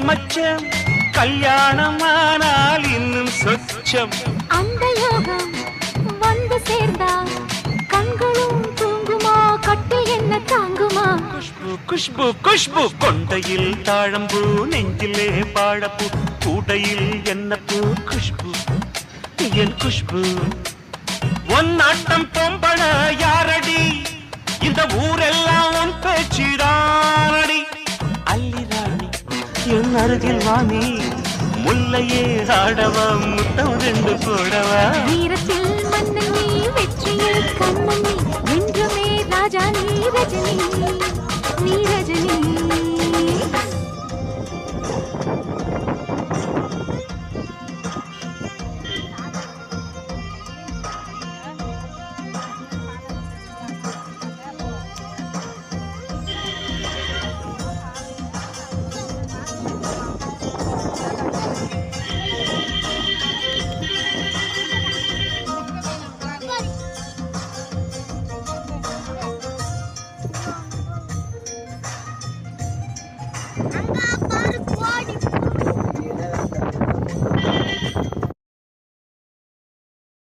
மச்சம் கல்யாணம் ஆனால் இன்னும் சொச்சம் அந்த யோகம் வந்து சேர்ந்தா கண்களும் தூங்குமா கட்டில் என்ன தாங்குமா குஷ்பு குஷ்பு குஷ்பு கொண்டையில் தாழம்பூ நெஞ்சிலே பாழப்பூ கூடையில் என்ன பூ குஷ்பு என் குஷ்பு உன் ஆட்டம் பொம்பள யாரடி இந்த ஊரெல்லாம் உன் பேச்சிடானடி அல்லி ராணி என் அருகில் வாணி முல்லையே ஆடவா முத்தம் ரெண்டு போடவா வீரத்தில் மன்னன் நீ வெற்றியில் கண்ணன் நீ என்றுமே ராஜா நீ ரஜினி நீ ரஜினி அங்க